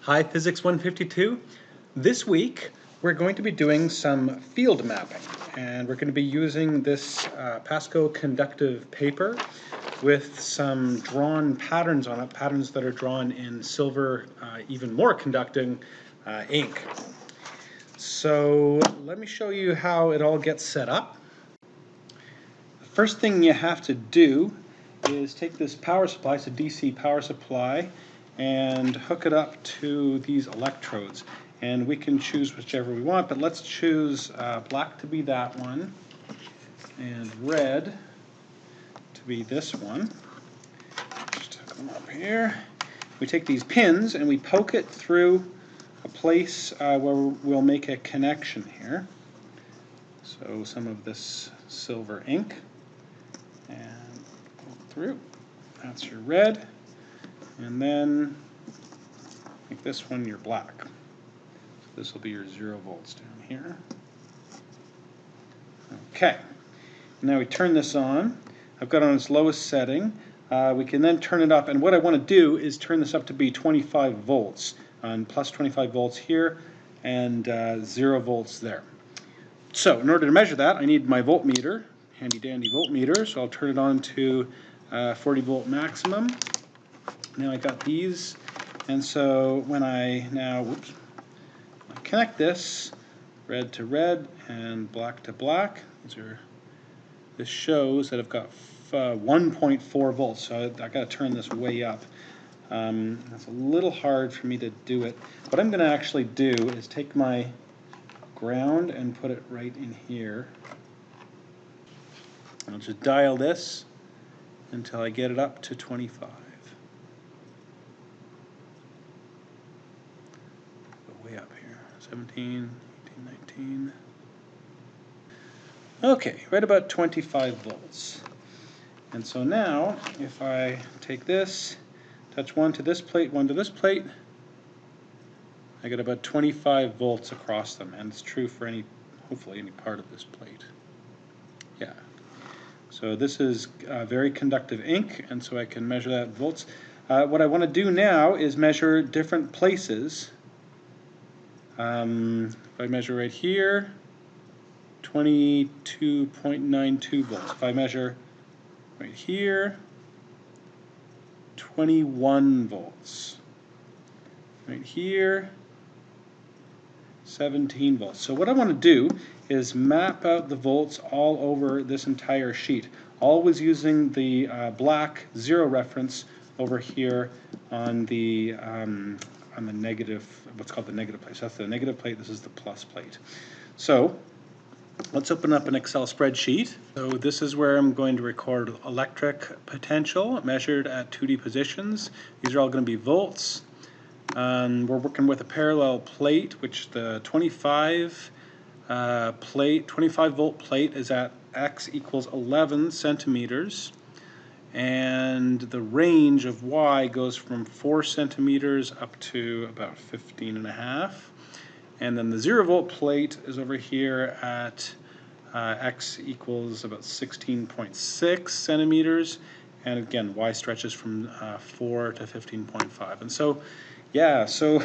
Hi, Physics 152. This week we're going to be doing some field mapping, and we're going to be using this Pasco conductive paper with some drawn patterns on it, patterns that are drawn in silver, even more conducting ink. So let me show you how it all gets set up. The first thing you have to do is take this power supply, it's a DC power supply, and hook it up to these electrodes. And we can choose whichever we want, but let's choose black to be that one, and red to be this one. Just hook them up here. We take these pins and we poke it through a place where we'll make a connection here. So some of this silver ink, and poke through. That's your red. And then make this one your black. So this will be your 0 volts down here. Okay, now we turn this on. I've got it on its lowest setting. We can then turn it up, and what I want to do is turn this up to be 25 volts, on plus 25 volts here, and 0 volts there. So in order to measure that, I need my voltmeter, handy dandy voltmeter, so I'll turn it on to 40 volt maximum. Now I got these, and so when I now connect this red to red and black to black, this shows that I've got 1.4 volts, so I got to turn this way up. That's a little hard for me to do it. What I'm going to actually do is take my ground and put it right in here. I'll just dial this until I get it up to 25. Way up here, 17, 18, 19. Okay, right about 25 volts. And so now, if I take this, touch one to this plate, one to this plate, I get about 25 volts across them, and it's true for hopefully any part of this plate. Yeah. So this is very conductive ink, and so I can measure that in volts. What I want to do now is measure different places. If I measure right here, 22.92 volts. If I measure right here, 21 volts. Right here, 17 volts. So what I want to do is map out the volts all over this entire sheet, always using the black 0 reference over here on the negative, what's called the negative plate. So that's the negative plate, this is the plus plate. So let's open up an Excel spreadsheet. So this is where I'm going to record electric potential measured at 2D positions. These are all going to be volts. We're working with a parallel plate, which the 25 volt plate is at x equals 11 centimeters. And the range of y goes from 4 centimeters up to about 15.5. And then the 0 volt plate is over here at x equals about 16.6 centimeters. And again, y stretches from 4 to 15.5. And so, yeah, so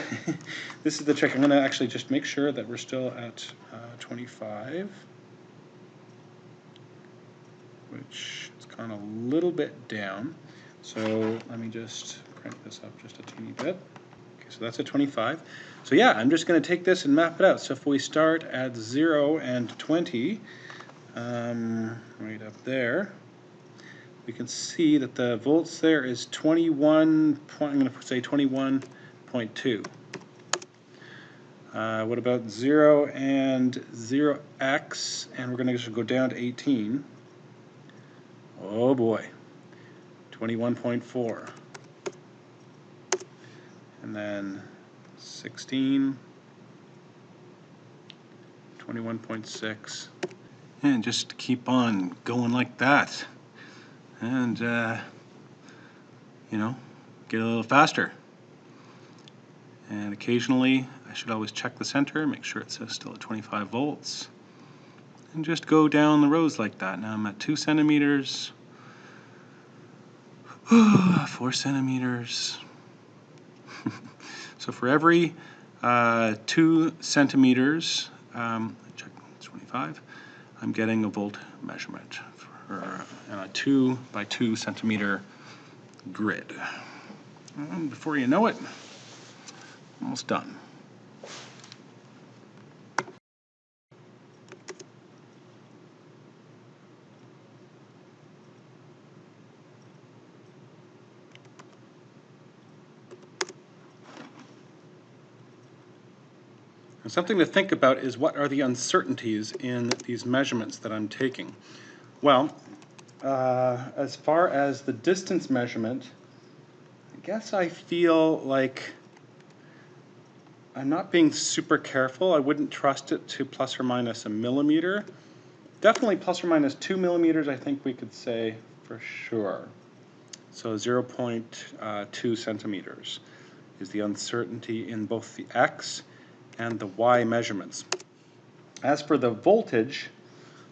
this is the trick. I'm going to actually just make sure that we're still at 25, which is kind of a little bit down. So let me just crank this up just a teeny bit. Okay, so that's at 25. So yeah, I'm just going to take this and map it out. So if we start at 0 and 20, right up there, we can see that the volts there is 21. I'm going to say 21.2. What about 0 and 0x? And we're going to just go down to 18. Oh boy, 21.4. And then 16, 21.6. And just keep on going like that. And, you know, get a little faster. And occasionally, I should always check the center, make sure it's still at 25 volts. And just go down the rows like that. Now I'm at 2 centimeters, 4 centimeters. So for every 2 centimeters, check 25, I'm getting a volt measurement for a 2 by 2 centimeter grid. And before you know it, almost done. And something to think about is what are the uncertainties in these measurements that I'm taking. Well, as far as the distance measurement, I guess I feel like I'm not being super careful. I wouldn't trust it to plus or minus a millimeter. Definitely plus or minus 2 millimeters, I think we could say for sure. So 0.2 centimeters is the uncertainty in both the X and the Y measurements. As for the voltage,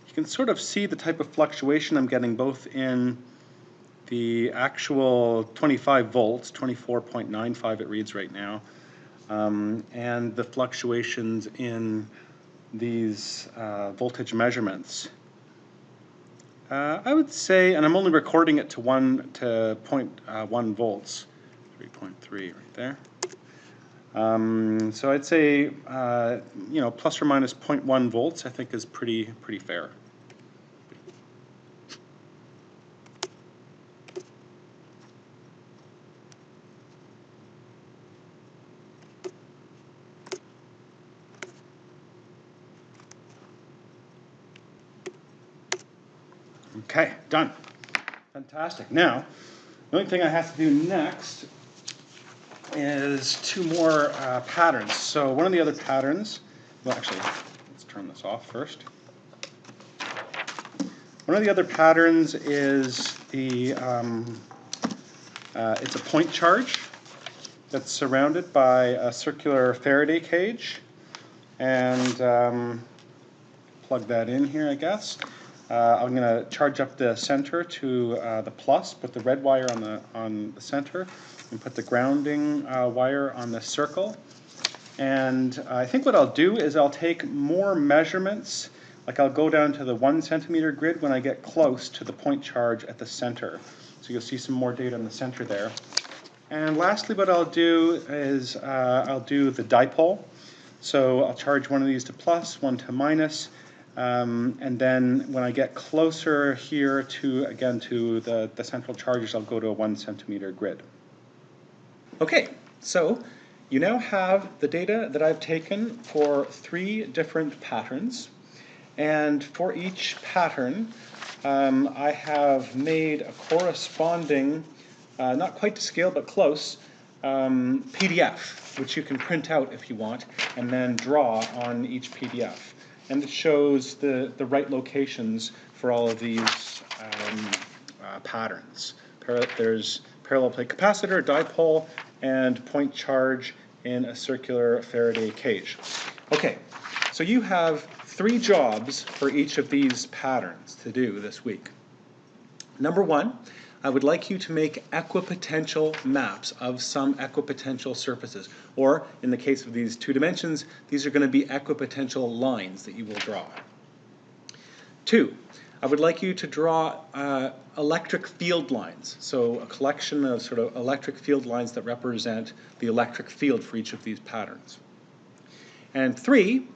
you can sort of see the type of fluctuation I'm getting both in the actual 25 volts, 24.95 it reads right now, and the fluctuations in these voltage measurements. I would say, and I'm only recording it to 0.1 volts, 3.3 right there. So I'd say, you know, plus or minus 0.1 volts I think is pretty fair. Okay, done. Fantastic. Now, the only thing I have to do next is 2 more patterns. So one of the other patterns, well actually, let's turn this off first. One of the other patterns is the, it's a point charge that's surrounded by a circular Faraday cage. And plug that in here, I guess. I'm going to charge up the center to the plus, put the red wire on the center, and put the grounding wire on the circle. And I think what I'll do is I'll take more measurements, like I'll go down to the 1 centimeter grid when I get close to the point charge at the center. So you'll see some more data in the center there. And lastly, what I'll do is I'll do the dipole. So I'll charge one of these to plus, one to minus. And then when I get closer here to, again, to the central charges, I'll go to a 1 centimeter grid. Okay, so you now have the data that I've taken for 3 different patterns. And for each pattern, I have made a corresponding, not quite to scale, but close, PDF, which you can print out if you want, and then draw on each PDF. And it shows the right locations for all of these patterns. There's parallel plate capacitor, dipole, and point charge in a circular Faraday cage. Okay, so you have 3 jobs for each of these patterns to do this week. Number 1, I would like you to make equipotential maps of some equipotential surfaces, or in the case of these 2 dimensions, these are going to be equipotential lines that you will draw. 2, I would like you to draw electric field lines, so a collection of sort of electric field lines that represent the electric field for each of these patterns. And 3,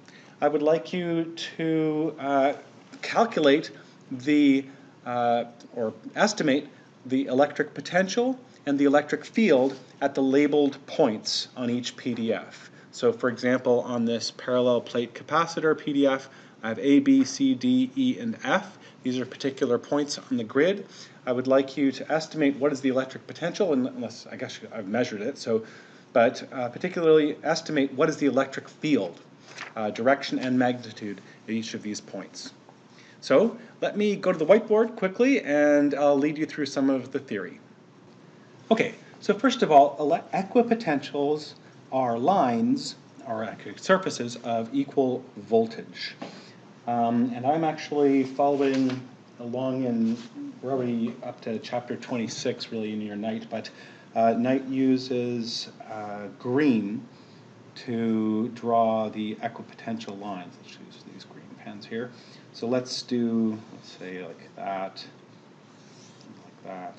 I would like you to calculate the, or estimate the electric potential and the electric field at the labeled points on each PDF. So for example, on this parallel plate capacitor PDF, I have A, B, C, D, E, and F. These are particular points on the grid. I would like you to estimate what is the electric potential, unless I guess I've measured it, so, but particularly estimate what is the electric field, direction and magnitude at each of these points. So let me go to the whiteboard quickly and I'll lead you through some of the theory. Okay, so first of all, equipotentials are lines, or actually surfaces of equal voltage. And I'm actually following along in, we're already up to chapter 26 really in your night, but Knight uses green to draw the equipotential lines. Let's use these green pens here. So let's say like that, like that,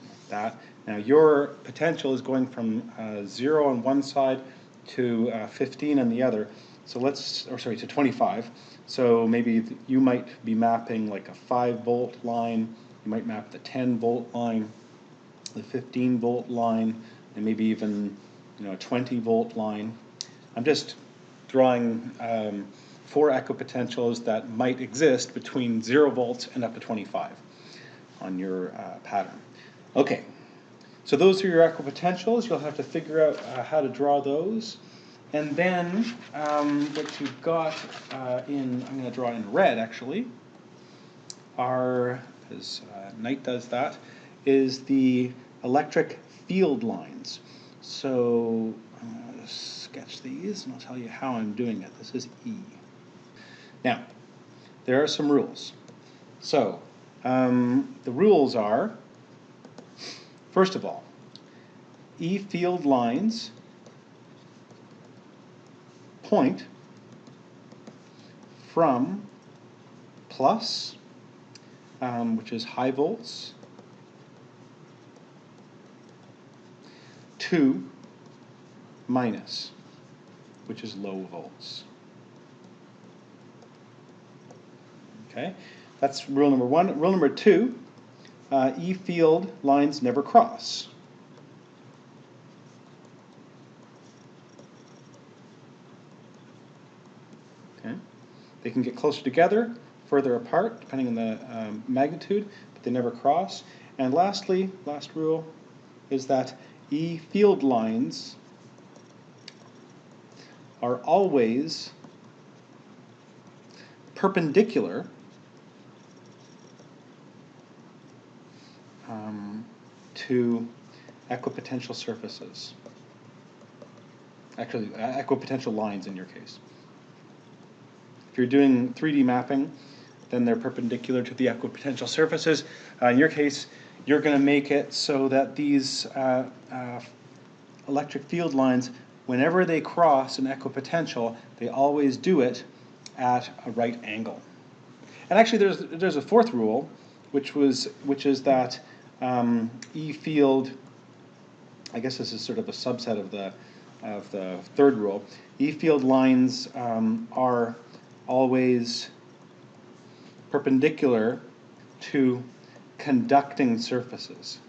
like that. Now your potential is going from 0 on one side to 15 on the other. So to 25. So maybe you might be mapping like a 5-volt line. You might map the 10-volt line, the 15-volt line, and maybe even a 20-volt line. I'm just drawing 4 equipotentials that might exist between 0 volts and up to 25 on your pattern. Okay, so those are your equipotentials. You'll have to figure out how to draw those. And then what you've got I'm going to draw in red actually, as Knight does that, is the electric field lines. So I'm going to sketch these and I'll tell you how I'm doing it. This is E. Now, there are some rules. So the rules are, first of all, E field lines point from plus, which is high volts, to minus, which is low volts. Okay, that's rule number 1. Rule number 2, E field lines never cross. Okay, they can get closer together, further apart, depending on the magnitude, but they never cross. And lastly, last rule is that E field lines are always perpendicular to equipotential surfaces. Actually, equipotential lines in your case. If you're doing 3D mapping, then they're perpendicular to the equipotential surfaces. In your case, you're going to make it so that these electric field lines, whenever they cross an equipotential, they always do it at a right angle. And actually, there's a 4th rule, which is that E field, I guess this is sort of a subset of the 3rd rule. E field lines are always perpendicular to conducting surfaces.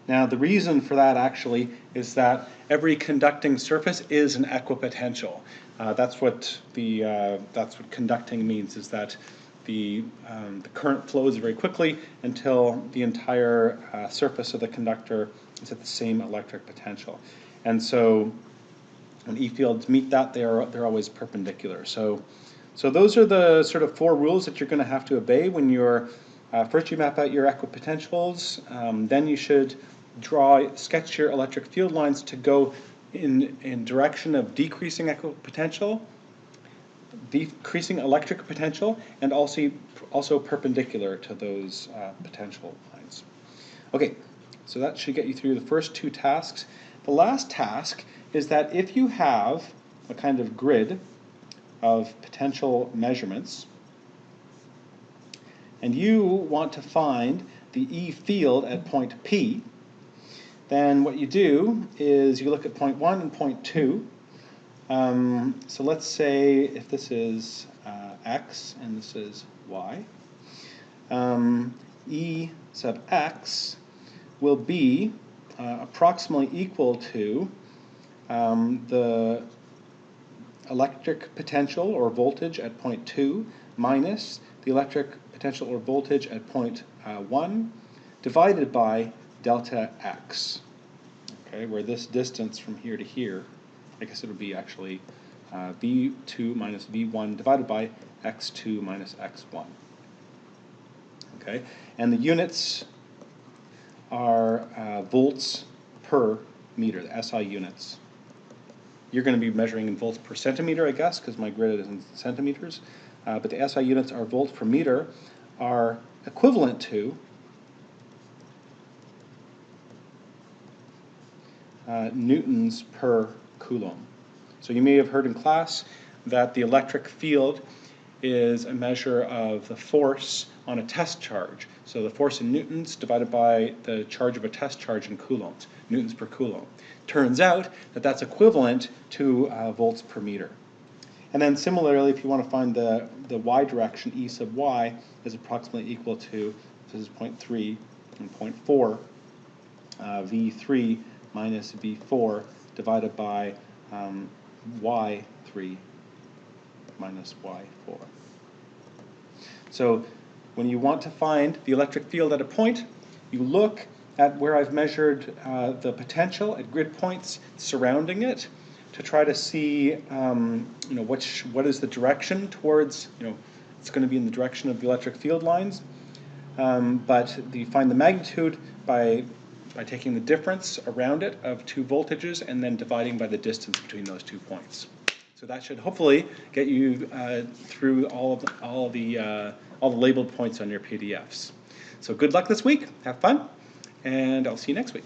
Now the reason for that actually is that every conducting surface is an equipotential. That's what conducting means, is that the current flows very quickly until the entire surface of the conductor is at the same electric potential. And so when E fields meet that, they're always perpendicular. So those are the sort of 4 rules that you're going to have to obey when you're first you map out your equipotentials. Then you should sketch your electric field lines to go in direction of decreasing equipotential, decreasing electric potential, and also perpendicular to those potential lines. Okay, so that should get you through the first 2 tasks. The last task is that if you have a kind of grid of potential measurements, and you want to find the E field at point P, then what you do is you look at point 1 and point 2. So let's say if this is X and this is Y, E sub X will be approximately equal to the electric potential or voltage at point 2 minus the electric potential or voltage at point 1 divided by delta X. Okay, where this distance from here to here, I guess it would be actually V2 minus V1 divided by X2 minus X1. Okay, and the units are volts per meter, the SI units. You're going to be measuring in volts per centimeter, I guess, because my grid is in centimeters. But the SI units are volts per meter, are equivalent to newtons per coulomb. So you may have heard in class that the electric field is a measure of the force on a test charge. So the force in newtons divided by the charge of a test charge in coulombs, newtons per coulomb. Turns out that that's equivalent to volts per meter. And then similarly, if you want to find the y direction, E sub y is approximately equal to, this is 0.3 and 0.4, V3 minus V4 divided by Y3 minus Y4. So when you want to find the electric field at a point, you look at where I've measured the potential at grid points surrounding it to try to see what is the direction towards, it's going to be in the direction of the electric field lines. But you find the magnitude by taking the difference around it of two voltages and then dividing by the distance between those 2 points. So that should hopefully get you through all the labeled points on your PDFs. So good luck this week, have fun, and I'll see you next week.